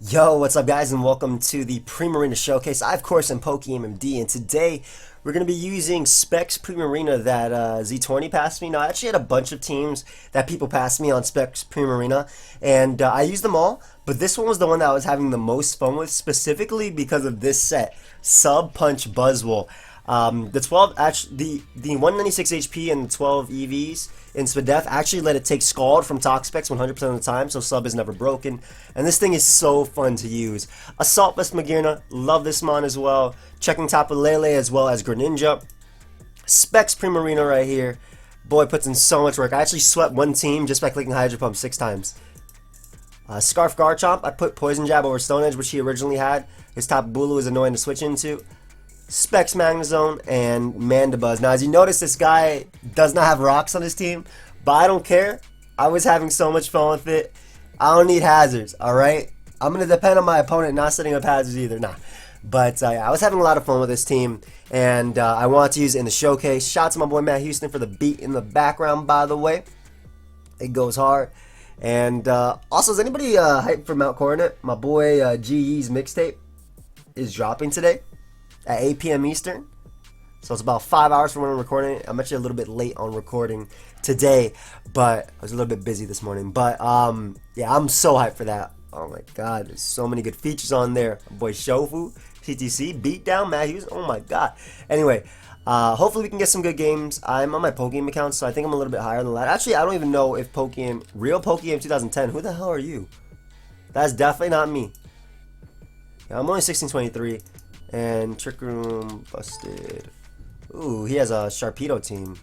Yo, what's up guys, and welcome to the Primarina Showcase. I, of course, am pokeaimMD, and today we're going to be using Specs Primarina that Z20 passed me. Now, I actually had a bunch of teams that people passed me on Specs Primarina, and I used them all, but this one was the one that I was having the most fun with, specifically because of this set, Sub Punch Buzzwole. The 12 actually the 196 HP and 12 EVs in Spadef actually let it take Scald from Toxpex 100% of the time, so sub is never broken. And this thing is so fun to use. Assault Vest Magearna, love this mon as well. Checking Tapu Lele as well as Greninja. Specs Primarina right here. Boy puts in so much work. I actually swept one team just by clicking Hydro Pump 6 times. Scarf Garchomp, I put Poison Jab over Stone Edge, which he originally had. His Tapu Bulu is annoying to switch into. Specs Magnezone and Mandibuzz. Now, as you notice, this guy does not have rocks on his team, but I don't care. I was having so much fun with it. I don't need hazards, alright? I'm going to depend on my opponent not setting up hazards either. Nah. But I was having a lot of fun with this team, and I wanted to use it in the showcase. Shout out to my boy Matt Houston for the beat in the background, by the way. It goes hard. And also, is anybody hyped for Mount Coronet? My boy GE's mixtape is dropping today at 8 p.m. Eastern. So it's about 5 hours from when I'm recording it. I'm actually a little bit late on recording today, but I was a little bit busy this morning. But yeah, I'm so hyped for that. Oh my god, there's so many good features on there. My boy Shofu, CTC, Beatdown, Matt Hughes. Oh my god. Anyway, hopefully we can get some good games. I'm on my Pokeaim account, so I think I'm a little bit higher than that. Actually, I don't even know if real Pokeaim 2010, who the hell are you? That's definitely not me. Yeah, I'm only 1623. And Trick Room busted. Ooh, he has a Sharpedo team,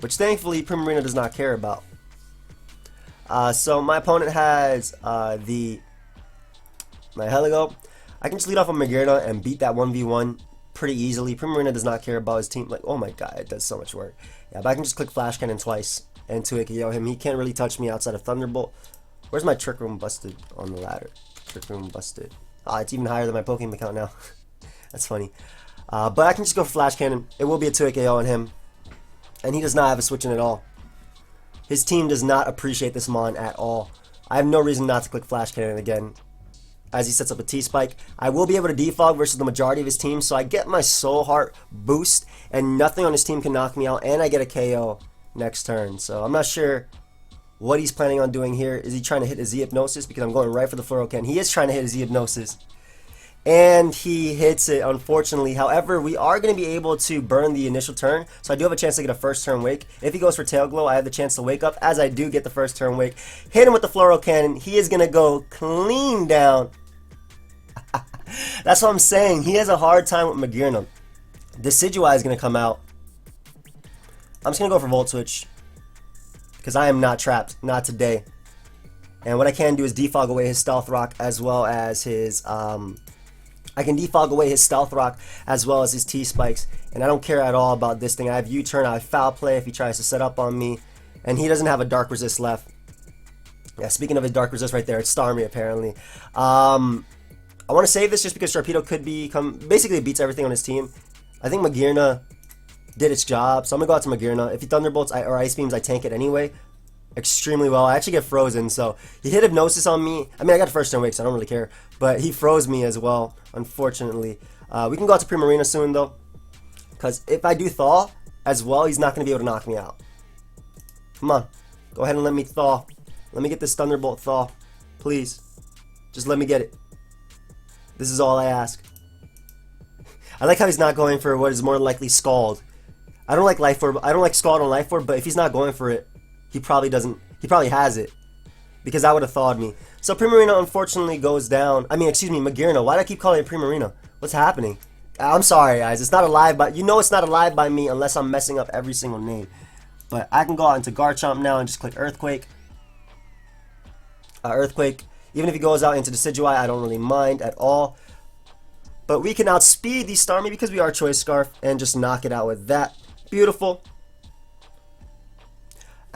which thankfully Primarina does not care about. So my opponent has my Heligo. I can just lead off on Magearna and beat that 1v1 pretty easily. Primarina does not care about his team. Like, oh my god, it does so much work. Yeah, but I can just click Flash Cannon twice and 2-KO him. He can't really touch me outside of Thunderbolt. Where's my Trick Room busted on the ladder? Trick Room busted. It's even higher than my Pokemon account now. That's funny. But I can just go for Flash Cannon. It will be a 2-KO on him. And he does not have a switch in at all. His team does not appreciate this mon at all. I have no reason not to click Flash Cannon again. As he sets up a T-Spike. I will be able to defog versus the majority of his team. So I get my Soul Heart boost. And nothing on his team can knock me out. And I get a KO next turn. So I'm not sure what he's planning on doing here. Is he trying to hit his Z-Hypnosis? Because I'm going right for the Fluorocan. He is trying to hit his Z-Hypnosis. And he hits it, unfortunately. However, we are going to be able to burn the initial turn. So I do have a chance to get a first turn wake. If he goes for Tail Glow, I have the chance to wake up, as I do get the first turn wake. Hit him with the Fluorocan. He is going to go clean down. That's what I'm saying. He has a hard time with Magearna. Decidueye is going to come out. I'm just going to go for Volt Switch, because I am not trapped. Not today. And what I can do is defog away his Stealth Rock as well as his... I can defog away his Stealth Rock as well as his T-Spikes. And I don't care at all about this thing. I have U-Turn. I have Foul Play if he tries to set up on me. And he doesn't have a Dark Resist left. Yeah, speaking of his Dark Resist right there, it's Starmie apparently. I want to save this just because Sharpedo could become... Basically, it beats everything on his team. I think Magearna did its job, so I'm going to go out to Magearna. If he Thunderbolts or Ice Beams, I tank it anyway extremely well. I actually get frozen, so he hit Hypnosis on me. I mean, I got first turn wake, so I don't really care, but he froze me as well, unfortunately. We can go out to Primarina soon, though, because if I do Thaw as well, he's not going to be able to knock me out. Come on. Go ahead and let me Thaw. Let me get this Thunderbolt Thaw. Please. Just let me get it. This is all I ask. I like how he's not going for what is more likely Scald. I don't like Life Orb. I don't like Scald on Life Orb, but if he's not going for it, he probably doesn't. He probably has it, because that would have thawed me. So Primarina unfortunately goes down. I mean, excuse me, Magearna. Why do I keep calling it Primarina? What's happening? I'm sorry, guys. It's not alive by... You know it's not alive by me unless I'm messing up every single name. But I can go out into Garchomp now and just click Earthquake. Earthquake. Even if he goes out into Decidueye, I don't really mind at all. But we can outspeed the Starmie because we are Choice Scarf and just knock it out with that. Beautiful.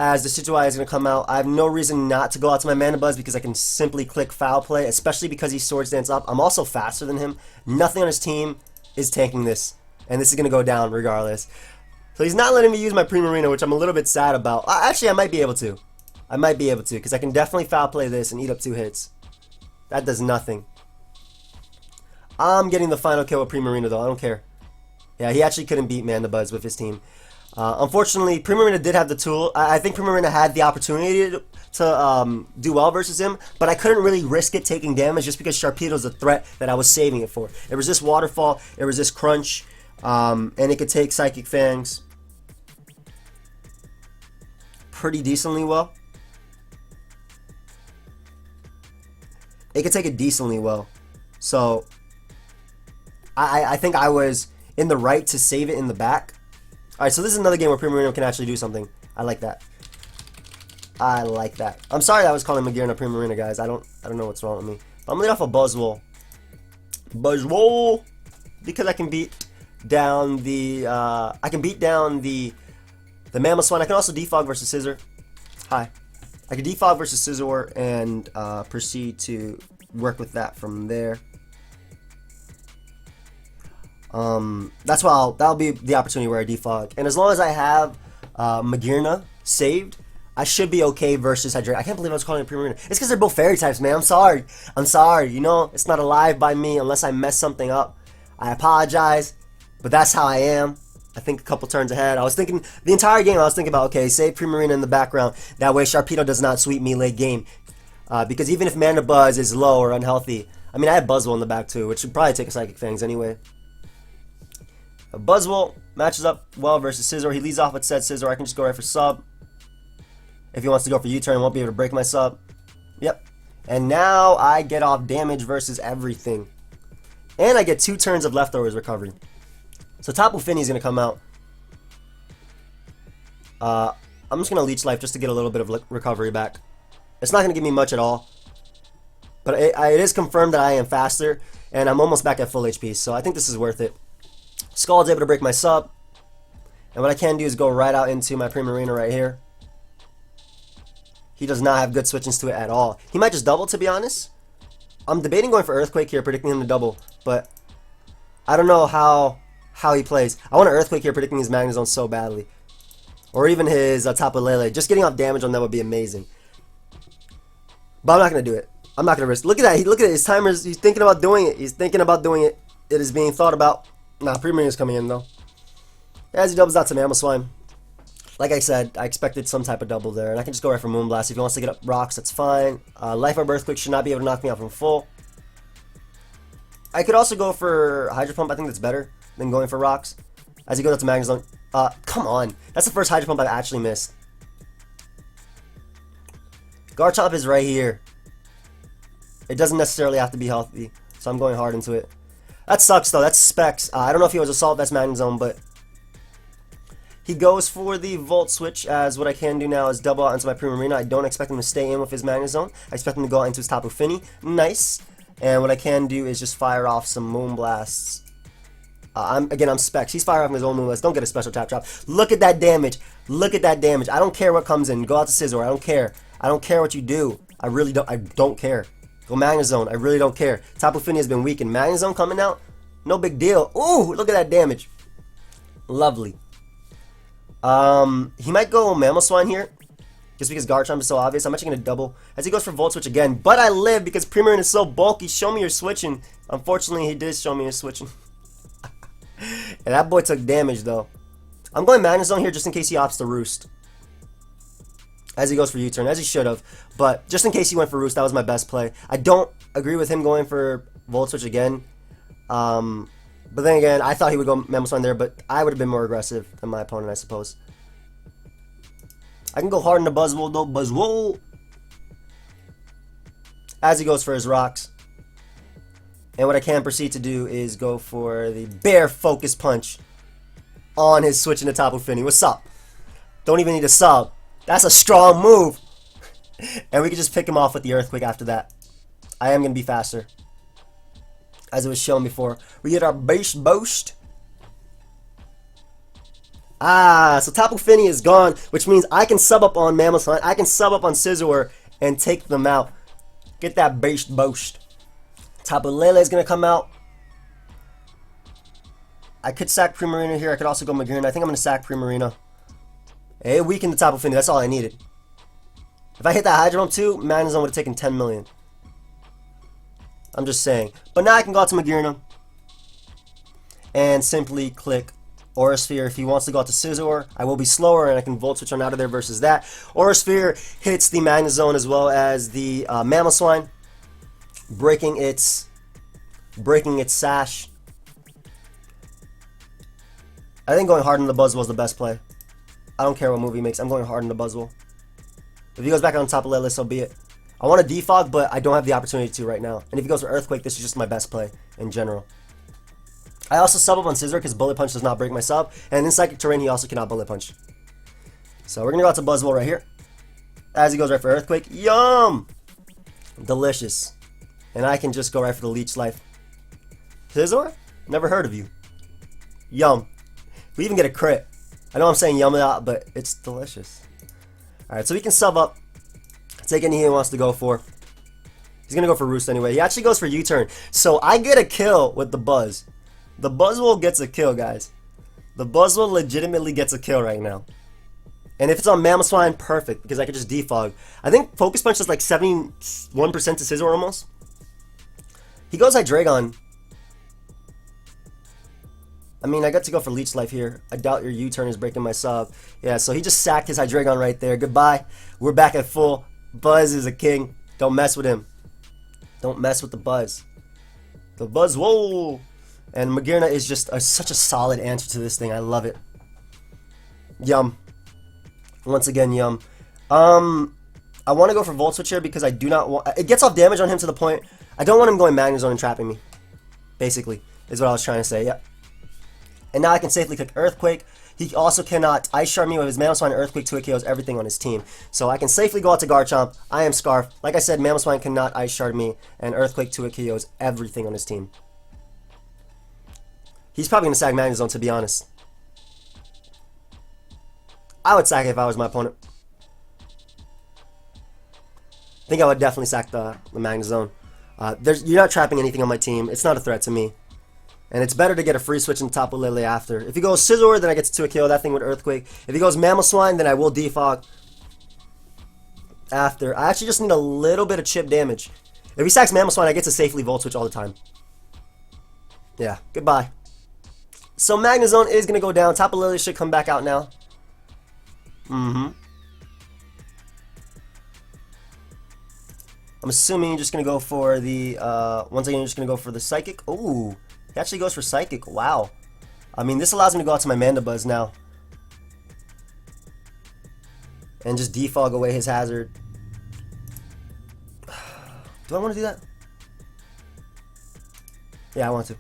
As the Decidueye is going to come out, I have no reason not to go out to my Mandibuzz because I can simply click Foul Play, especially because he Swords Dance up. I'm also faster than him. Nothing on his team is tanking this, and this is going to go down regardless. So he's not letting me use my Primarina, which I'm a little bit sad about. Actually, I might be able to. I might be able to, because I can definitely Foul Play this and eat up 2 hits. That does nothing. I'm getting the final kill with Primarina though. I don't care. Yeah, he actually couldn't beat Mandibuzz with his team. Unfortunately, Primarina did have the tool. I think Primarina had the opportunity to do well versus him, but I couldn't really risk it taking damage just because Sharpedo's a threat that I was saving it for. It resists Waterfall, it resists Crunch, and it could take Psychic Fangs pretty decently well. It could take it decently well. So, I think I was in the right to save it in the back. Alright, so this is another game where Primarina can actually do something. I like that. I like that. I'm sorry I was calling Magearna Primarina, guys. I don't know what's wrong with me. But I'm gonna lead off a Buzzwole. Buzzwole! Because I can beat down the Mamoswine. I can also defog versus Scizor. Hi. I can defog versus Scizor and proceed to work with that from there. That's why that'll be the opportunity where I defog. And as long as I have Magearna saved, I should be okay versus Hydreigon. I can't believe I was calling it Primarina. It's because they're both fairy types, man. I'm sorry. I'm sorry. You know, it's not alive by me unless I mess something up. I apologize, but that's how I am. I think a couple turns ahead. I was thinking, the entire game I was thinking about, okay, save Primarina in the background. That way Sharpedo does not sweep me late game. Because even if Mandibuzz is low or unhealthy, I mean, I have Buzzwole in the back too, which should probably take a Psychic Fangs anyway. Buzzwole matches up well versus Scizor. He leads off with said Scizor. I can just go right for sub. If he wants to go for U-turn, I won't be able to break my sub. Yep. And now I get off damage versus everything. And I get 2 turns of leftovers recovery. So Tapu Fini is going to come out. I'm just going to Leech Life just to get a little bit of recovery back. It's not going to give me much at all. But it is confirmed that I am faster. And I'm almost back at full HP. So I think this is worth it. Scald's able to break my sub. And what I can do is go right out into my Primarina right here. He does not have good switch-ins to it at all. He might just double, to be honest. I'm debating going for Earthquake here, predicting him to double. But I don't know how he plays. I want an Earthquake here, predicting his Magnezone so badly. Or even his Tapu Lele. Just getting off damage on that would be amazing. But I'm not going to do it. I'm not going to risk. Look at that. Look at his timers. He's thinking about doing it. He's thinking about doing it. It is being thought about. Nah, Primarina's coming in, though. As he doubles out to Mamoswine. Like I said, I expected some type of double there. And I can just go right for Moonblast. If he wants to get up rocks, that's fine. Life Orb Earthquake should not be able to knock me out from full. I could also go for Hydro Pump. I think that's better than going for rocks. As he goes up to Magnezone. Come on. That's the first Hydro Pump I've actually missed. Garchomp is right here. It doesn't necessarily have to be healthy. So I'm going hard into it. That sucks, though. That's Specs. I don't know if he was Assault Vest Magnezone, but he goes for the Volt Switch, as what I can do now is double out into my Primarina. I don't expect him to stay in with his Magnezone. I expect him to go out into his Tapu Fini. Nice. And what I can do is just fire off some Moonblasts. I'm Specs. He's firing off his own Moonblast. Don't get a special tap drop. Look at that damage. Look at that damage. I don't care what comes in. Go out to Scizor. I don't care. I don't care what you do. I really don't. I don't care. Go Magnezone. I really don't care. Tapu Fini has been weakened. Magnezone coming out? No big deal. Ooh, look at that damage. Lovely. He might go Mamoswine here. Just because Garchomp is so obvious. I'm actually going to double. As he goes for Volt Switch again. But I live because Primarina is so bulky. Show me your switching. Unfortunately, he did show me his switching. And that boy took damage, though. I'm going Magnezone here just in case he opts to Roost. As he goes for U-turn. As he should have. But just in case he went for Roost, that was my best play. I don't agree with him going for Volt Switch again. But then again, I thought he would go Mamoswine there, but I would have been more aggressive than my opponent, I suppose. I can go hard into Buzzwole, though. Buzzwole! As he goes for his rocks. And what I can proceed to do is go for the Bear Focus Punch on his switch into Tapu Fini. What's up? Don't even need a sub. That's a strong move. And we can just pick him off with the Earthquake after that. I am going to be faster. As it was shown before. We get our base boost. So Tapu Fini is gone, which means I can sub up on Mamoswine. I can sub up on Scizor and take them out. Get that base boost. Tapu Lele is going to come out. I could sack Primarina here. I could also go Magearna. I think I'm going to sack Primarina. It weakened the Tapu Fini. That's all I needed. If I hit that Hydro Pump too, Magnezone would have taken 10 million. I'm just saying. But now I can go out to Magearna and simply click Aura Sphere. If he wants to go out to Scizor, I will be slower and I can Volt Switch on out of there versus that. Aura Sphere hits the Magnezone as well as the Mamoswine, breaking its sash. I think going hard on the Buzzwole is the best play. I don't care what move he makes. I'm going hard on the Buzzwole. If he goes back on top of Lelis, so be it. I want to defog, but I don't have the opportunity to right now. And if he goes for Earthquake, this is just my best play in general. I also sub up on Scizor because Bullet Punch does not break my sub. And in Psychic Terrain, he also cannot Bullet Punch. So we're going to go out to Buzzwole right here. As he goes right for Earthquake. Yum! Delicious. And I can just go right for the Leech Life. Scizor? Never heard of you. Yum. We even get a crit. I know I'm saying yum a lot, but it's delicious. Alright, so he can sub up. Take any he wants to go for. He's going to go for Roost anyway. He actually goes for U-turn. So I get a kill with the Buzz. The Buzzwole gets a kill, guys. The Buzzwole legitimately gets a kill right now. And if it's on Mamoswine, perfect, because I could just defog. I think Focus Punch is like 71% to Scizor almost. He goes Hydreigon. I mean, I got to go for Leech Life here. I doubt your U-turn is breaking my sub. Yeah, so he just sacked his Hydreigon right there. Goodbye. We're back at full. Buzz is a king. Don't mess with him. Don't mess with the Buzz. The Buzzwole. And Magearna is just such a solid answer to this thing. I love it. Yum. Once again, yum. I want to go for Volt Switch here because I do not want... It gets off damage on him to the point... I don't want him going Magnezone and trapping me. Basically, is what I was trying to say. Yep. And now I can safely click Earthquake. He also cannot Ice Shard me with his Mamoswine. Earthquake 2 KOs everything on his team. So I can safely go out to Garchomp. I am Scarf. Like I said, Mamoswine cannot Ice Shard me. And Earthquake 2 KOs everything on his team. He's probably going to sack Magnezone, to be honest. I would sack it if I was my opponent. I think I would definitely sack the Magnezone. You're not trapping anything on my team. It's not a threat to me. And it's better to get a free switch on top of Lily after. If he goes Scizor, then I get to a kill. That thing with Earthquake. If he goes Mamoswine, then I will defog after. I actually just need a little bit of chip damage. If he sacks Mamoswine, I get to safely Volt Switch all the time. Yeah, goodbye. So Magnezone is going to go down. Tapu Lele should come back out now. I'm assuming you're just going to go for the... once again, you're just going to go for the Psychic. Ooh, he actually goes for Psychic. Wow. I mean, this allows me to go out to my Mandibuzz now. And just defog away his hazard. Do I want to do that? Yeah, I want to.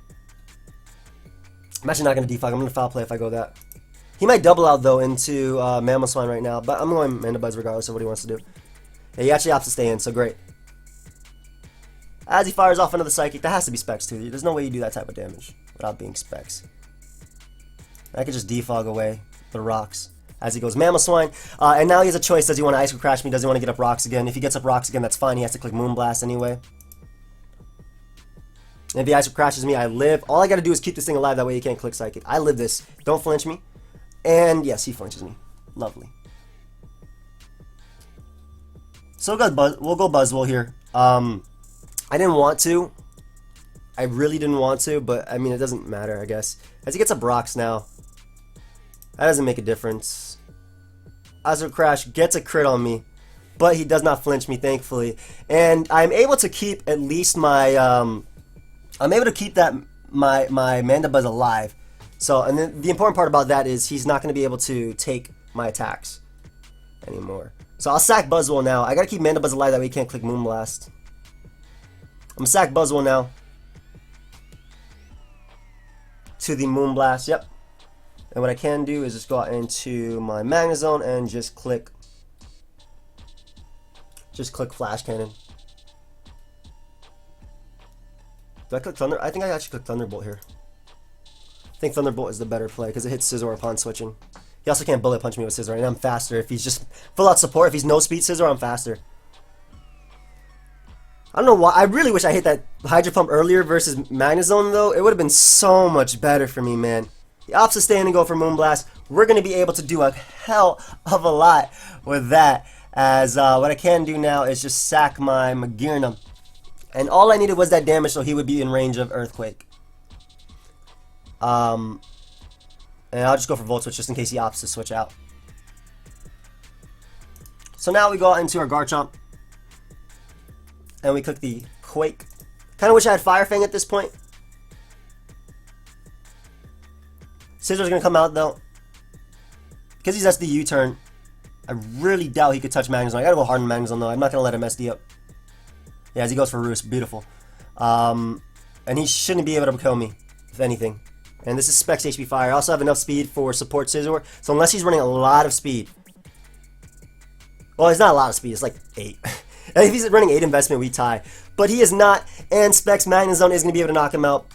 I'm actually not going to defog. I'm going to foul play if I go that. He might double out, though, into Mamoswine right now. But I'm going Mandibuzz regardless of what he wants to do. Yeah, he actually opts to stay in, so great. As he fires off another Psychic, that has to be Specs, too. There's no way you do that type of damage without being Specs. I could just defog away the rocks as he goes Mamoswine. And now he has a choice. Does he want to Ice Crash me? Does he want to get up rocks again? If he gets up rocks again, that's fine. He has to click Moonblast anyway. And if he Ice Crashes me, I live. All I got to do is keep this thing alive. That way he can't click Psychic. I live this. Don't flinch me. And yes, he flinches me. Lovely. So we'll go Buzzwole here. I didn't want to. I really didn't want to, but I mean, it doesn't matter, I guess. As he gets up rocks now, that doesn't make a difference. Azure Crash gets a crit on me, but he does not flinch me, thankfully. And I'm able to keep at least my, I'm able to keep that, my Mandibuzz alive. So, and then the important part about that is he's not going to be able to take my attacks anymore. So I'll sack Buzzwole now. I got to keep Mandibuzz alive, that way he can't click Moonblast. I'm going to sack Buzzwole now. To the Moonblast, yep. And what I can do is just go out into my Magnezone and just click Flash Cannon. Do I click Thunder? I think I actually click Thunderbolt here. I think Thunderbolt is the better play because it hits Scizor upon switching. He also can't Bullet Punch me with Scizor, and I'm faster. If he's just full out support, if he's no speed Scizor, I'm faster. I don't know why. I really wish I hit that Hydro Pump earlier versus Magnezone, though. It would have been so much better for me, man. He opts to stay in and go for Moonblast. We're going to be able to do a hell of a lot with that. As what I can do now is just sack my Magearna And all I needed was that damage so he would be in range of Earthquake. And I'll just go for Volt Switch just in case he opts to switch out. So now we go out into our Garchomp. And we click the Quake. Kind of wish I had Fire Fang at this point. Scissor's going to come out though. Because he's SD U-turn, I really doubt he could touch Magnezone. I gotta go hard on Magnezone though. I'm not going to let him SD up. Yeah, as he goes for Roost. Beautiful. And he shouldn't be able to kill me, if anything. And this is Specs HP Fire. I also have enough speed for support Scizor. So unless he's running a lot of speed. Well, it's not a lot of speed. It's like 8. If he's running 8 investment, we tie. But he is not. And Specs Magnezone is going to be able to knock him out.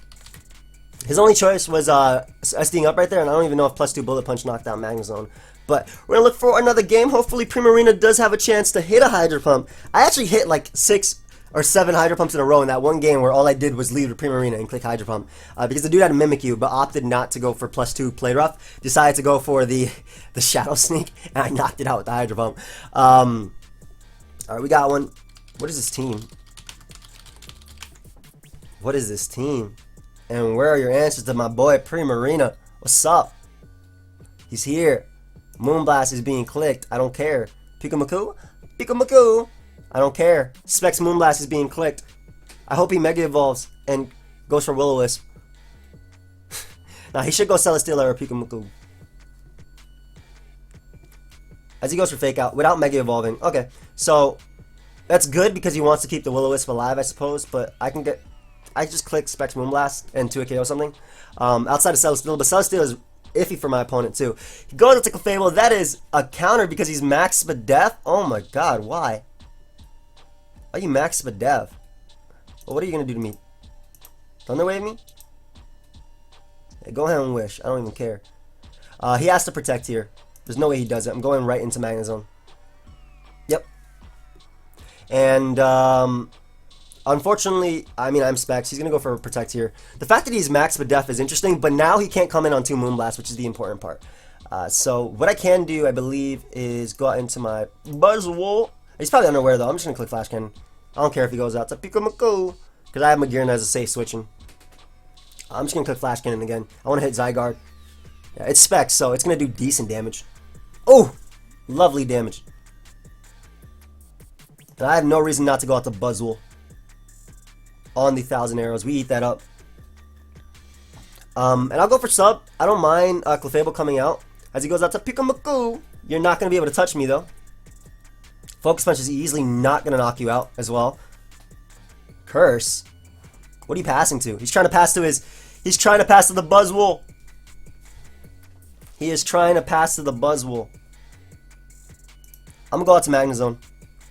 His only choice was SDing up right there. And I don't even know if +2 Bullet Punch knocked out Magnezone. But we're going to look for another game. Hopefully Primarina does have a chance to hit a Hydro Pump. I actually hit like 6 or 7 Hydro Pumps in a row in that one game where all I did was leave the Primarina and click Hydro Pump. Because the dude had a Mimikyu, but opted not to go for +2 Play Rough. Decided to go for the Shadow Sneak, and I knocked it out with the Hydro Pump. Alright, we got one. What is this team? What is this team? And where are your answers to my boy Primarina? What's up? He's here. Moonblast is being clicked. I don't care. Pikachu? Pikachu! I don't care. Specs Moonblast is being clicked. I hope he Mega Evolves and goes for Will-O-Wisp. Now he should go Celesteela or Pikachu. As he goes for Fake Out without Mega Evolving. Okay, so that's good because he wants to keep the Will-O-Wisp alive, I suppose. But I just click Specs Moonblast and 2 KO something. Outside of Celesteela, but Celesteela is iffy for my opponent too. He goes to Clefable. That is a counter because he's Max Spadef. Oh my god, why? Are you Max Spadef? Well, what are you going to do to me? Thunder Wave me? Yeah, go ahead and wish. I don't even care. He has to protect here. There's no way he does it. I'm going right into Magnezone. Yep. And, unfortunately, I mean, I'm Specs. He's going to go for a protect here. The fact that he's Max Spadef is interesting, but now he can't come in on 2 Moonblasts, which is the important part. So, what I can do, I believe, is go out into my Buzzwole. He's probably unaware though. I'm just going to click Flash Cannon. I don't care if he goes out to Pikachu. Because I have Magearna as a safe switching. I'm just going to click Flash Cannon again. I want to hit Zygarde. Yeah, it's Specs, so it's going to do decent damage. Oh! Lovely damage. And I have no reason not to go out to Buzzwole. On the 1,000 arrows. We eat that up. And I'll go for sub. I don't mind Clefable coming out. As he goes out to Pikachu. You're not going to be able to touch me though. Focus Punch is easily not going to knock you out as well. Curse? What are you passing to? He's trying to pass to his... He's trying to pass to the Buzzwole. He is trying to pass to the Buzzwole. I'm going to go out to Magnezone.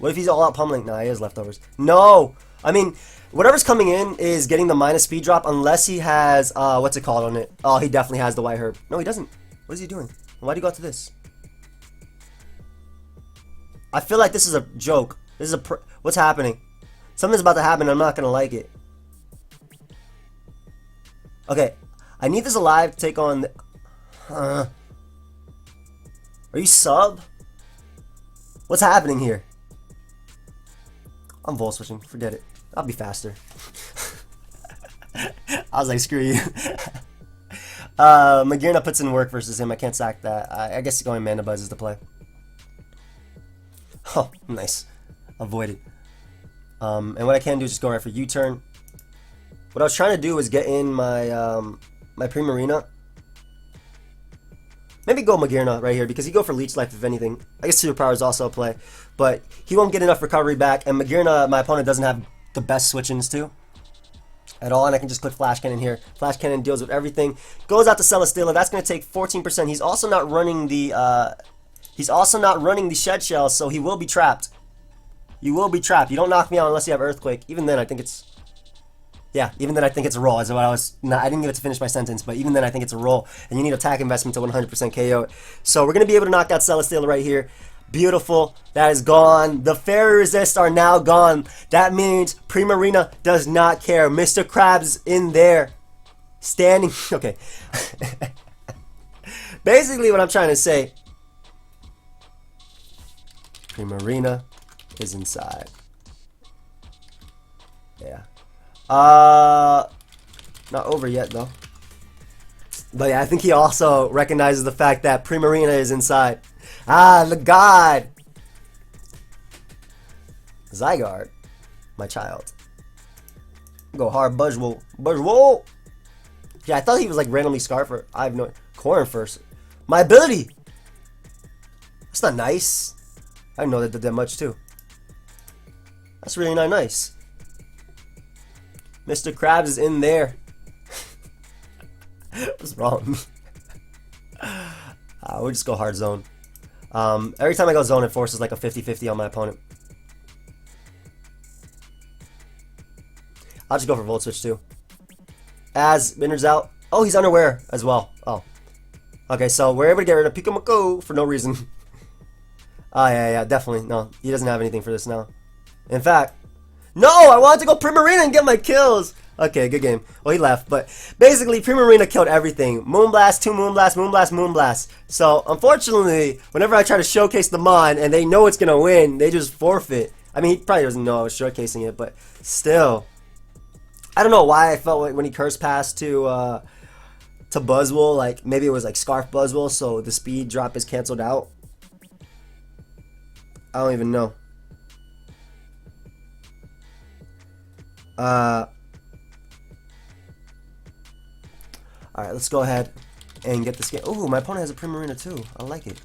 What if he's all out pummeling? Nah, he has leftovers. No! I mean, whatever's coming in is getting the minus speed drop unless he has... what's it called on it? Oh, he definitely has the White Herb. No, he doesn't. What is he doing? Why do you go out to this? I feel like this is a joke. This is what's happening? Something's about to happen and I'm not going to like it. Okay. I need this alive to take on... Are you sub? What's happening here? I'm Volt Switching. Forget it. I'll be faster. I was like, screw you. Magearna puts in work versus him. I can't sack that. I guess going Mana Buzz is the play. Oh, nice. Avoided. And what I can do is just go right for U-turn. What I was trying to do was get in my my Primarina. Maybe go Magearna right here because he go for Leech Life if anything. I guess Superpower is also a play. But he won't get enough recovery back. And Magearna, my opponent, doesn't have the best switch-ins too. At all. And I can just click Flash Cannon here. Flash Cannon deals with everything. Goes out to Celesteela. That's going to take 14%. He's also not running the... He's also not running the Shed Shell, so he will be trapped. You will be trapped. You don't knock me out unless you have Earthquake. Even then, I think it's... Yeah, even then I think it's a roll. As what I was... I didn't get to finish my sentence, but even then I think it's a roll. And you need attack investment to 100% KO it. So we're going to be able to knock out Celesteela right here. Beautiful. That is gone. The Fairy Resist are now gone. That means Primarina does not care. Mr. Krabs in there. Standing... Okay. Basically what I'm trying to say... Primarina is inside. Yeah. Not over yet though. But yeah, I think he also recognizes the fact that Primarina is inside. Ah, the god! Zygarde, my child. Go hard, Buzzwole. Buzzwole! Yeah, I thought he was like randomly Scarfer. I have no... Corn first. My ability! That's not nice. I didn't know that did that much too. That's really not nice. Mr. Krabs is in there. What's wrong? We'll just go hard zone. Every time I go zone, it forces like a 50-50 on my opponent. I'll just go for Volt Switch too. As Minder's out. Oh, he's unaware as well. Oh. Okay, so we're able to get rid of Pikamako for no reason. Oh, yeah, definitely. No, he doesn't have anything for this now. In fact, no, I wanted to go Primarina and get my kills. Okay, good game. Well, he left, but basically, Primarina killed everything. Moonblast, 2 Moonblast, Moonblast, Moonblast. So, unfortunately, whenever I try to showcase the Mon and they know it's going to win, they just forfeit. I mean, he probably doesn't know I was showcasing it, but still. I don't know why I felt like when he curse passed to Buzzwole, like maybe it was like Scarf Buzzwole, so the speed drop is canceled out. I don't even know. Alright, let's go ahead and get this game. Ooh, my opponent has a Primarina too. I like it.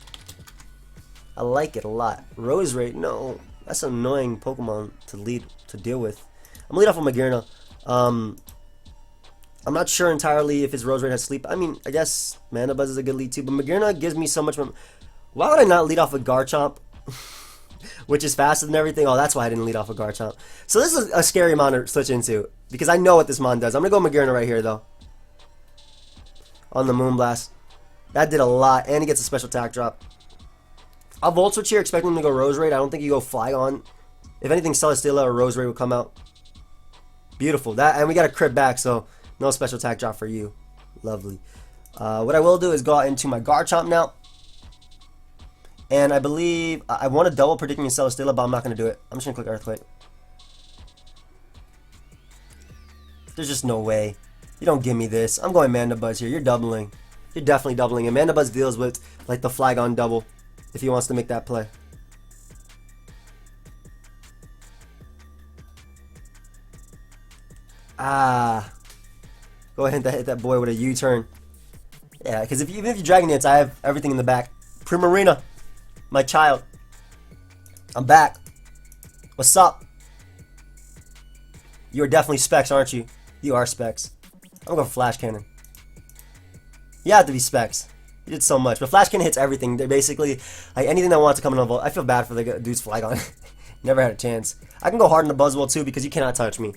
I like it a lot. Roserade, no. That's an annoying Pokemon to deal with. I'm gonna lead off with Magearna. I'm not sure entirely if his Roserade has sleep. I mean, I guess Mandibuzz is a good lead too, but Magearna gives me so much more. Why would I not lead off with Garchomp? Which is faster than everything. Oh, that's why I didn't lead off with Garchomp. So this is a scary mon to switch into, because I know what this mon does. I'm gonna go Magearna right here though. On the Moonblast. That did a lot, and he gets a special attack drop. I'll Volt Switch here, expecting him to go Roserade. I don't think you go Flygon. If anything, Celesteela or Roserade will come out. Beautiful. That, and we got a crit back, so no special attack drop for you. Lovely. What I will do is go out into my Garchomp now. And I believe I want to double predicting Celesteela, but I'm not going to do it. I'm just going to click Earthquake. There's just no way. You don't give me this. I'm going Mandibuzz here. You're doubling. You're definitely doubling. And Mandibuzz deals with like the Flygon double if he wants to make that play. Go ahead and hit that boy with a U-turn. Yeah, because even if you Dragon Dance, I have everything in the back. Primarina, my child. I'm back. What's up? You're definitely Specs, aren't you? You are Specs. I'm going for Flash Cannon. You have to be Specs. You did so much. But Flash Cannon hits everything. They're basically, like, anything that wants to come in on Volt. I feel bad for the dude's Flygon. Never had a chance. I can go hard on the Buzzwole too because you cannot touch me.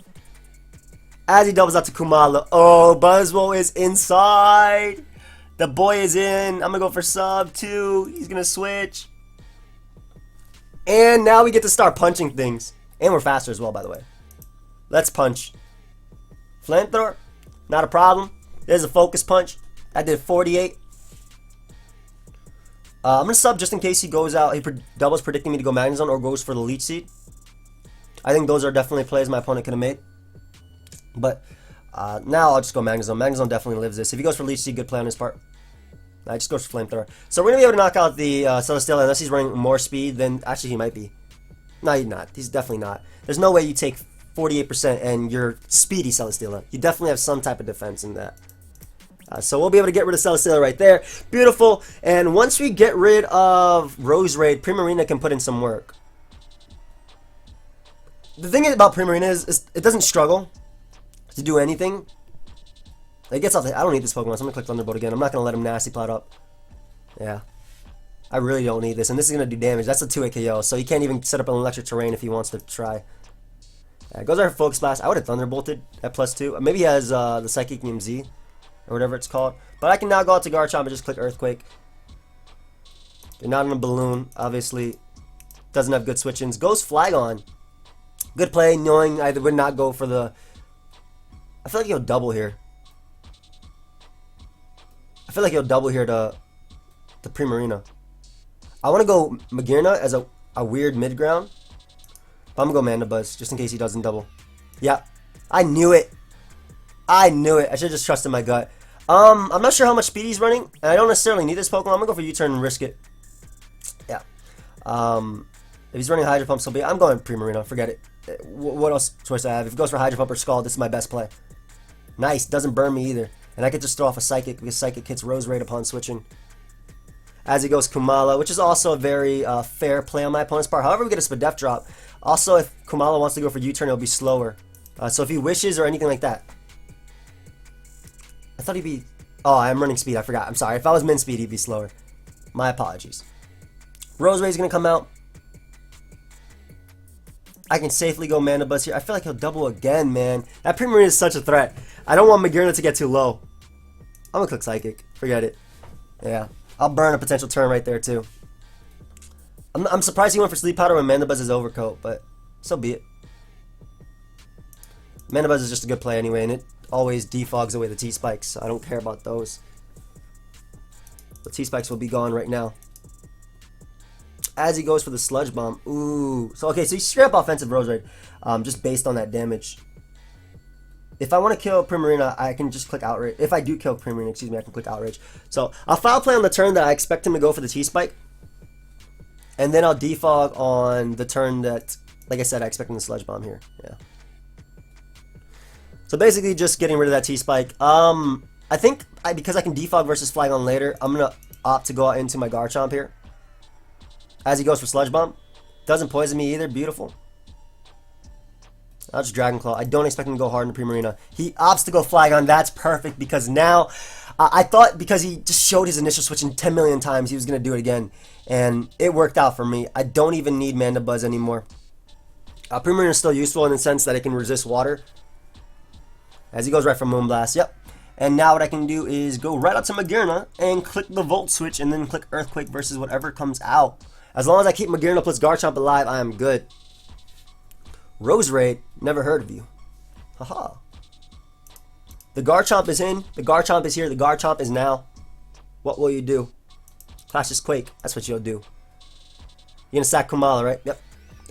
As he doubles out to Kumala. Oh, Buzzwole is inside. The boy is in. I'm going to go for sub too. He's going to switch. And now we get to start punching things. And we're faster as well, by the way. Let's punch. Flamethrower. Not a problem. There's a focus punch. I did 48. I'm going to sub just in case he goes out. He doubles predicting me to go Magnezone or goes for the Leech Seed. I think those are definitely plays my opponent could have made. But now I'll just go Magnezone. Magnezone definitely lives this. If he goes for Leech Seed, good play on his part. I just goes for Flamethrower. So we're going to be able to knock out the Celesteela unless he's running more speed than... Actually, he might be. No, he's not. He's definitely not. There's no way you take 48% and you're speedy Celesteela. You definitely have some type of defense in that. So we'll be able to get rid of Celesteela right there. Beautiful. And once we get rid of Roserade, Primarina can put in some work. The thing about Primarina is it doesn't struggle to do anything. It gets off the... I don't need this Pokemon, so I'm going to click Thunderbolt again. I'm not going to let him Nasty Plot up. Yeah. I really don't need this. And this is going to do damage. That's a 2-hit KO, so he can't even set up an electric terrain if he wants to try. Yeah, goes our Focus Blast. I would have Thunderbolted at +2. Maybe he has the Psychic MZ or whatever it's called. But I can now go out to Garchomp and just click Earthquake. They're not in a balloon, obviously. Doesn't have good switch-ins. Goes Flygon. Good play, knowing I would not go for the... I feel like he'll double here. I feel like he'll double here to Primarina. I want to go Magearna as a weird mid-ground. But I'm going to go Mandibuzz, just in case he doesn't double. Yeah, I knew it. I knew it. I should have just trusted my gut. I'm not sure how much speed he's running, and I don't necessarily need this Pokemon. I'm gonna go for U-turn and risk it. Yeah. If he's running Hydro Pump, so be it. I'm going Primarina. Forget it. What else choice I have? If he goes for Hydro Pump or Scald, this is my best play. Nice. Doesn't burn me either. And I could just throw off a Psychic because Psychic hits Rose Raid upon switching. As he goes Kumala, which is also a very fair play on my opponent's part. However, we get a Spadef drop. Also, if Kumala wants to go for U-turn, it'll be slower. So if he wishes or anything like that. I thought he'd be... Oh, I'm running speed. I forgot. I'm sorry. If I was min speed, he'd be slower. My apologies. Rose Raid's going to come out. I can safely go Mana Buzz here. I feel like he'll double again, man. That Primarina is such a threat. I don't want Magearna to get too low. I'm going to click Psychic. Forget it. Yeah. I'll burn a potential turn right there, too. I'm surprised he went for Sleep Powder when Mana Buzz is Overcoat, but so be it. Mana Buzz is just a good play anyway, and it always defogs away the T-Spikes. So I don't care about those. The T-Spikes will be gone right now. As he goes for the Sludge Bomb. Ooh. So, okay, so he's straight up offensive Rose Raid, just based on that damage. If I want to kill Primarina, I can just click Outrage. If I do kill Primarina, excuse me, I can click Outrage. So, I'll Foul Play on the turn that I expect him to go for the T-Spike. And then I'll defog on the turn that, like I said, I expect him to Sludge Bomb here. Yeah. So basically just getting rid of that T-Spike. I think because I can defog versus Flygon later, I'm going to opt to go out into my Garchomp here. As he goes for Sludge Bomb. Doesn't poison me either. Beautiful. I'll just Dragon Claw. I don't expect him to go hard in the Primarina. He opts to go Flygon. That's perfect because now I thought because he just showed his initial switch in 10 million times he was going to do it again. And it worked out for me. I don't even need Mana Buzz anymore. Primarina is still useful in the sense that it can resist water. As he goes right for Moonblast. Yep. And now what I can do is go right up to Magearna and click the Volt switch and then click Earthquake versus whatever comes out. As long as I keep Magearna plus Garchomp alive, I am good. Rose Raid, never heard of you. Haha. The Garchomp is in. The Garchomp is here. The Garchomp is now. What will you do? Clash's Quake. That's what you'll do. You're going to sack Kumala, right? Yep.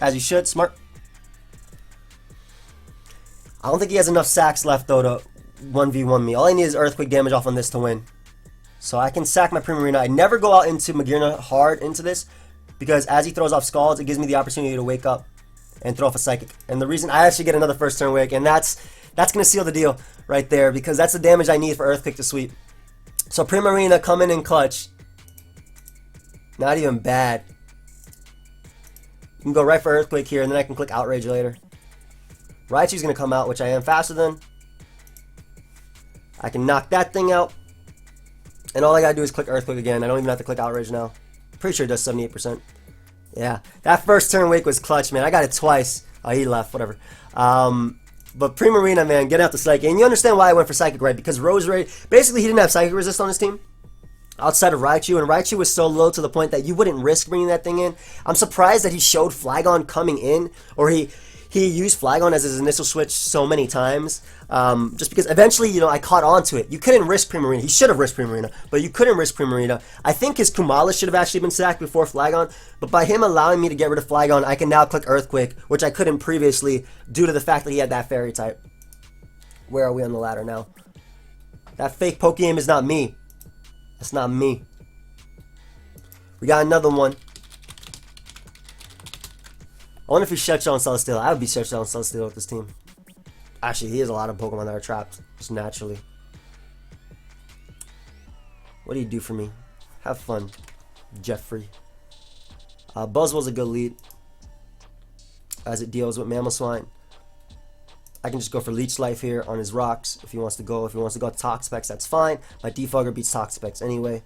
As you should. Smart. I don't think he has enough sacks left, though, to 1v1 me. All I need is Earthquake damage off on this to win. So I can sack my Primarina. I never go out into Magearna hard into this, because as he throws off Scalds, it gives me the opportunity to wake up and throw off a Psychic. And the reason I actually get another first turn wake, and that's going to seal the deal right there, because that's the damage I need for Earthquake to sweep. So Primarina coming in clutch. Not even bad. You can go right for Earthquake here, and then I can click Outrage later. Raichu's going to come out, which I am faster than. I can knock that thing out. And all I got to do is click Earthquake again. I don't even have to click Outrage now. Pretty sure it does 78%. Yeah, that first turn wake was clutch, man. I got it twice. Oh, he left, whatever. But Primarina, man, get out the Psychic. And you understand why I went for Psychic, right? Because Rose Raid, basically he didn't have Psychic Resist on his team. Outside of Raichu, and Raichu was so low to the point that you wouldn't risk bringing that thing in. I'm surprised that he showed Flygon coming in, or he used Flygon as his initial switch so many times, just because eventually, you know, I caught on to it. You couldn't risk Primarina. He should have risked Primarina, but you couldn't risk Primarina. I think his Kumala should have actually been sacked before Flygon, but by him allowing me to get rid of Flygon, I can now click Earthquake, which I couldn't previously due to the fact that he had that Fairy type. Where are we on the ladder now? That fake Pokeaim is not me. That's not me. We got another one. I wonder if he's Shutdown and Celesteela. I would be Shutdown and Celesteela with this team. Actually, he has a lot of Pokemon that are trapped, just naturally. What do you do for me? Have fun, Jeffrey. Buzzwell's a good lead, as it deals with Mamoswine. I can just go for Leech Life here on his rocks if he wants to go. If he wants to go to Toxapex, that's fine. My Defogger beats Toxapex anyway.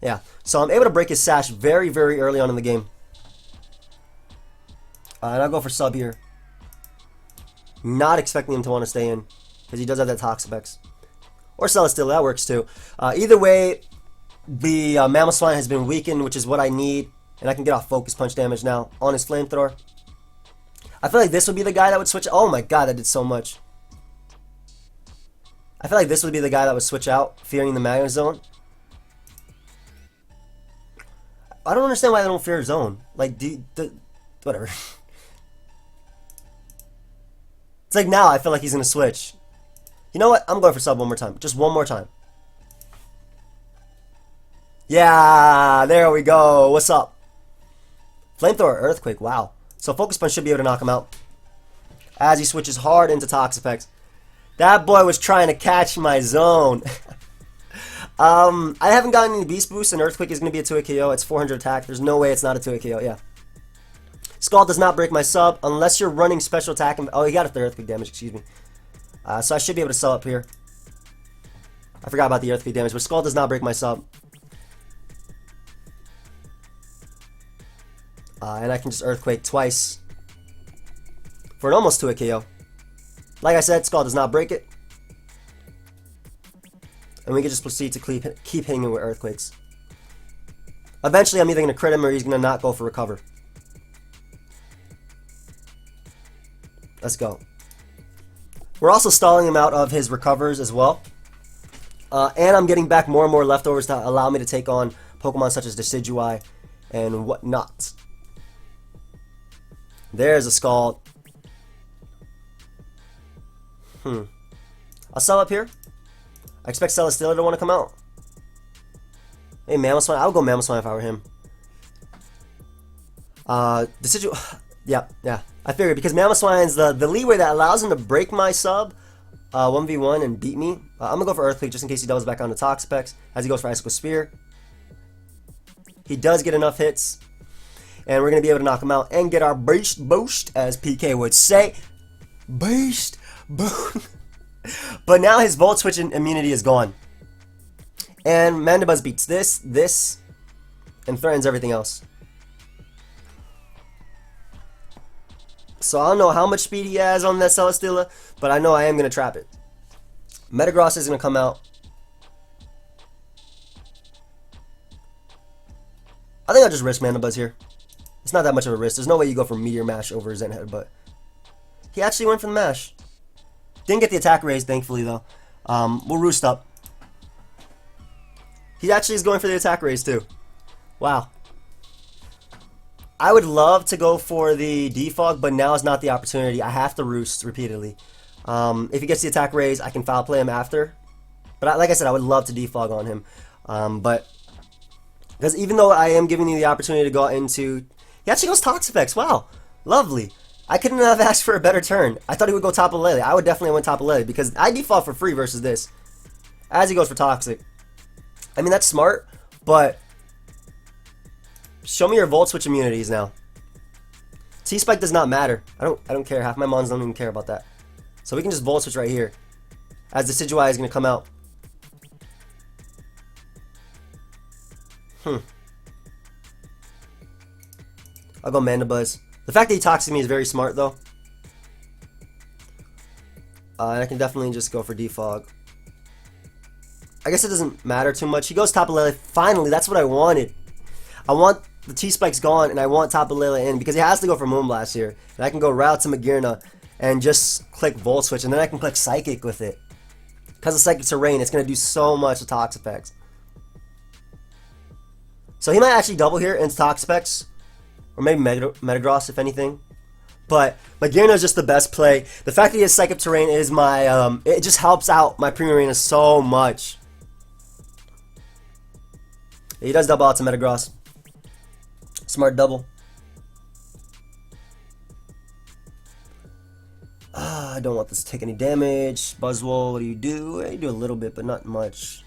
Yeah, so I'm able to break his Sash very, very early on in the game. And I'll go for Sub here. Not expecting him to want to stay in, because he does have that Toxapex. Or Celesteela, that works too. Either way, the Mamoswine has been weakened, which is what I need. And I can get off Focus Punch damage now on his Flamethrower. I feel like this would be the guy that would switch. Oh my god, that did so much. I feel like this would be the guy that would switch out, fearing the Magnet Zone. I don't understand why they don't fear Zone. Like, whatever. like now I feel like he's going to switch. You know what? I'm going for sub one more time. Just one more time. Yeah, there we go. What's up? Flamethrower, Earthquake. Wow. So Focus Punch should be able to knock him out. As he switches hard into Toxapex. That boy was trying to catch my zone. I haven't gotten any Beast Boost, and Earthquake is going to be a 2-hit KO. It's 400 attack. There's no way it's not a 2-hit KO. Yeah. Skull does not break my sub unless you're running special attack. Oh, he got it for Earthquake damage. Excuse me. So I should be able to sell up here. I forgot about the Earthquake damage, but Skull does not break my sub. And I can just Earthquake twice for an almost 2-hit KO. Like I said, Skull does not break it. And we can just proceed to keep hitting him with Earthquakes. Eventually, I'm either going to crit him or he's going to not go for recover. Let's go. We're also stalling him out of his recovers as well. And I'm getting back more and more leftovers to allow me to take on Pokemon such as Decidueye and whatnot. There's a Scald. I'll sell up here. I expect Celesteela to want to come out. Hey, Mamoswine. I would go Mamoswine if I were him. Decidueye. Yeah. I figured because Mamoswine's the leeway that allows him to break my sub 1v1 and beat me. I'm going to go for Earthquake just in case he doubles back on the Toxapex as he goes for Icicle Spear. He does get enough hits. And we're going to be able to knock him out and get our Beast Boost, as PK would say. Beast Boost. But now his Volt Switch immunity is gone. And Mandibuzz beats this, and threatens everything else. So I don't know how much speed he has on that Celesteela, but I know I am going to trap it. Metagross is going to come out. I think I'll just risk Mandibuzz here. It's not that much of a risk. There's no way you go for Meteor Mash over Zen Headbutt. He actually went for the Mash. Didn't get the attack raise, thankfully, though. We'll Roost up. He actually is going for the attack raise, too. Wow. I would love to go for the Defog, but now is not the opportunity. I have to Roost repeatedly. If he gets the attack raise, I can foul play him after. But like I said, I would love to Defog on him. But because even though I am giving you the opportunity to go into... He actually goes Toxapex. Wow. Lovely. I couldn't have asked for a better turn. I thought he would go Tapu Lele. I would definitely went Tapu Lele because I default for free versus this. As he goes for Toxic. I mean, that's smart, but show me your Volt Switch immunities now. T-Spike does not matter. I don't care. Half my mons don't even care about that. So we can just Volt Switch right here. As the Decidueye is going to come out. I'll go Mandibuzz. The fact that he talks to me is very smart, though. And I can definitely just go for Defog. I guess it doesn't matter too much. He goes Tapu Lele. Finally, that's what I wanted. I want the T-Spikes gone, and I want Tapu Lele in, because he has to go for Moonblast here. And I can go Route to Magearna and just click Volt Switch, and then I can click Psychic with it. Because of Psychic Terrain, it's going to do so much to Toxapex. So he might actually double here into Toxapex. Or maybe Metagross, if anything. But Magearna is just the best play. The fact that he has Psychic Terrain is my... it just helps out my Primarina so much. He does double out to Metagross. Smart double. I don't want this to take any damage. Buzzwole, what do? You do a little bit, but not much.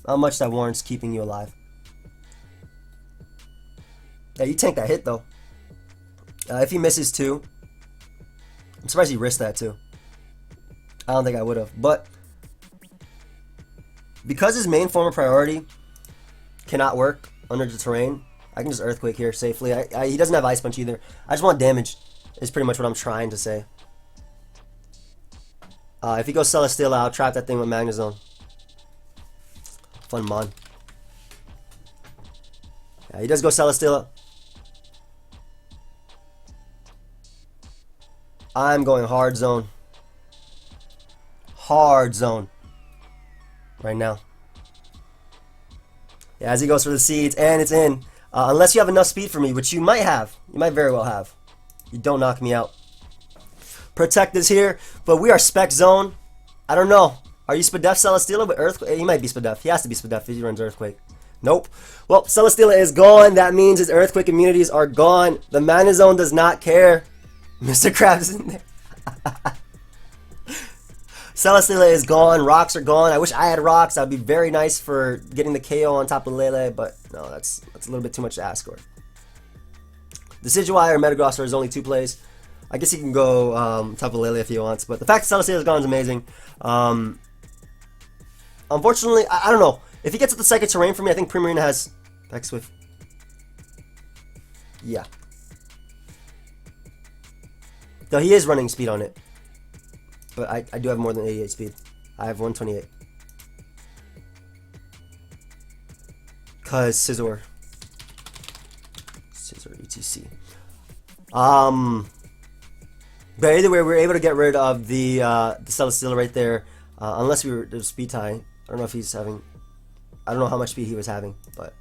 Not much that warrants keeping you alive. Yeah, you tank that hit, though. If he misses too, I'm surprised he risked that too. I don't think I would have. But because his main form of priority cannot work under the terrain, I can just Earthquake here safely. He doesn't have Ice Punch either. I just want damage, is pretty much what I'm trying to say. If he goes Celesteela, I'll trap that thing with Magnezone. Fun mon. Yeah, he does go Celesteela. I'm going Hard Zone. Hard Zone. Right now. Yeah, as he goes for the Seeds, and it's in. Unless you have enough speed for me, which you might have. You might very well have. You don't knock me out. Protect is here, but we are spec zone. I don't know. Are you Spadef Celesteela with Earthquake? He might be Spadef. He has to be Spadef if he runs Earthquake. Nope. Well, Celesteela is gone. That means his Earthquake immunities are gone. The Mana Zone does not care. Mr. Krabs in there. Celesteela is gone. Rocks are gone. I wish I had rocks. That would be very nice for getting the KO on top of Lele, but no, that's a little bit too much to ask for. Decidueye or Metagross is only 2 plays. I guess he can go top of Lele if he wants, but the fact that Celesteela is gone is amazing. Unfortunately, I don't know. If he gets at the second terrain for me, I think Primarina has X-Swift. Yeah. Though he is running speed on it. But I do have more than 88 speed. I have 128. Cause Scizor. Scizor ETC. But either way, we were able to get rid of the Celesteela right there. Unless we were there's speed tie. I don't know if he's having. I don't know how much speed he was having, but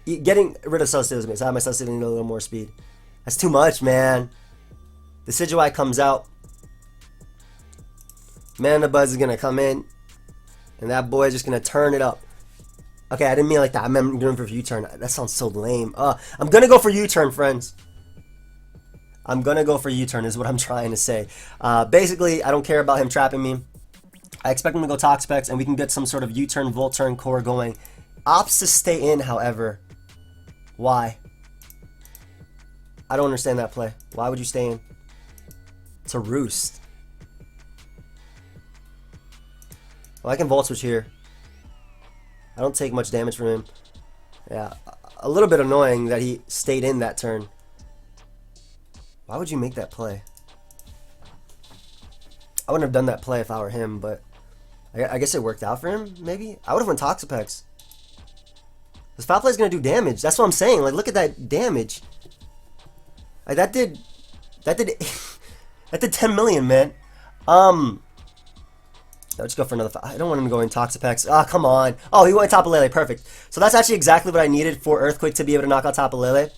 getting rid of Celesteela makes I have my Celesteela need a little more speed. That's too much, man. The Decidueye comes out. Mana Buzz is gonna come in, and that boy is just gonna turn it up. Okay, I didn't mean like that. I'm going for U-turn. That sounds so lame. I'm gonna go for U-turn, friends. I'm gonna go for U-turn is what I'm trying to say. Basically, I don't care about him trapping me. I expect him to go Toxapex, and we can get some sort of U-turn, Volt turn core going. Opts to stay in, however. Why? I don't understand that play. Why would you stay in? To roost. Well, I can Volt Switch here. I don't take much damage from him. Yeah, a little bit annoying that he stayed in that turn. Why would you make that play? I wouldn't have done that play if I were him, but I guess it worked out for him, maybe? I would have went Toxapex. This foul play is going to do damage. That's what I'm saying. Like, look at that damage. Like, that did that did 10 million, man. Let's go for another. I don't want him to go in Toxapex. Ah, come on. Oh, he went top of Lele. Perfect. So that's actually exactly what I needed for Earthquake to be able to knock out top of Lele.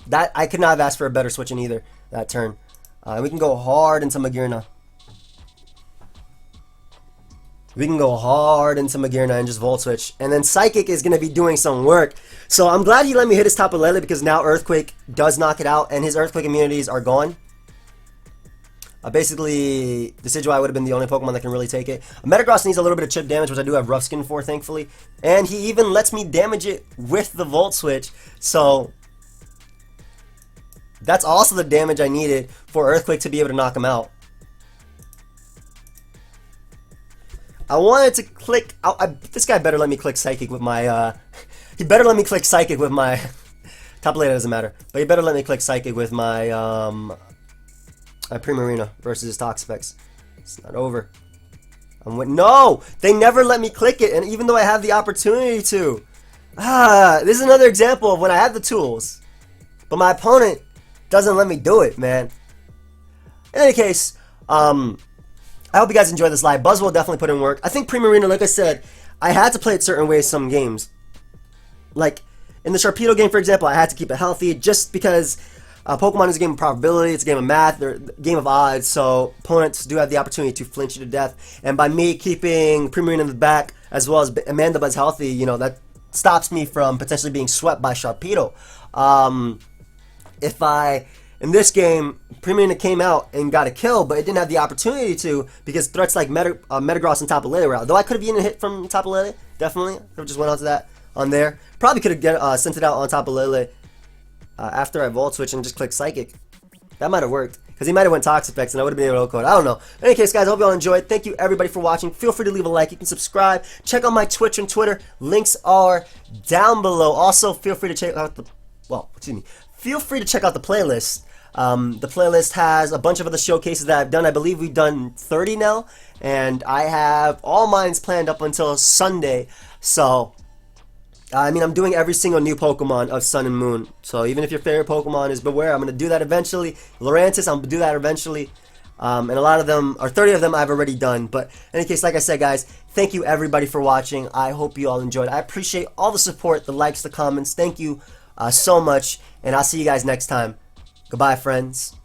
That I could not have asked for a better switch in either that turn. We can go hard into Magearna. We can go hard into Magearna and just Volt Switch. And then Psychic is going to be doing some work. So I'm glad he let me hit his top of Lele because now Earthquake does knock it out and his Earthquake immunities are gone. Basically, Decidueye would have been the only Pokemon that can really take it. Metagross needs a little bit of chip damage, which I do have Rough Skin for, thankfully. And he even lets me damage it with the Volt Switch. So that's also the damage I needed for Earthquake to be able to knock him out. I wanted to click. This guy better let me click Psychic with my. He better let me click Psychic with my. Top later doesn't matter, but he better let me click Psychic with my Primarina versus Toxapex. It's not over. No, they never let me click it, and even though I have the opportunity to. This is another example of when I have the tools, but my opponent doesn't let me do it, man. In any case, I hope you guys enjoy this live. Buzz will definitely put in work. I think Primarina, like I said, I had to play it certain ways some games. Like, in the Sharpedo game, for example, I had to keep it healthy just because Pokemon is a game of probability, it's a game of math, they're a game of odds, so opponents do have the opportunity to flinch you to death. And by me keeping Primarina in the back, as well as Amanda Buzz healthy, you know, that stops me from potentially being swept by Sharpedo. In this game, Primarina came out and got a kill, but it didn't have the opportunity to because threats like Metagross and Tapu Lele were out. Though I could have even hit from Tapu Lele, definitely. I could have just went on to that on there. Probably could have sent it out on Tapu Lele after I Volt Switch and just clicked Psychic. That might have worked because he might have went Toxapex and I would have been able to code. I don't know. In any case, guys, I hope you all enjoyed. Thank you everybody for watching. Feel free to leave a like. You can subscribe. Check out my Twitch and Twitter. Links are down below. Also, feel free to check out the Feel free to check out the playlist. The playlist has a bunch of other showcases that I've done. I believe we've done 30 now, and I have all mines planned up until Sunday. So, I mean, I'm doing every single new Pokemon of Sun and Moon. So even if your favorite Pokemon is Beware, I'm going to do that eventually. Lurantis, I'm going to do that eventually. And a lot of them, or 30 of them, I've already done. But in any case, like I said, guys, thank you everybody for watching. I hope you all enjoyed. I appreciate all the support, the likes, the comments. Thank you so much, and I'll see you guys next time. Goodbye, friends.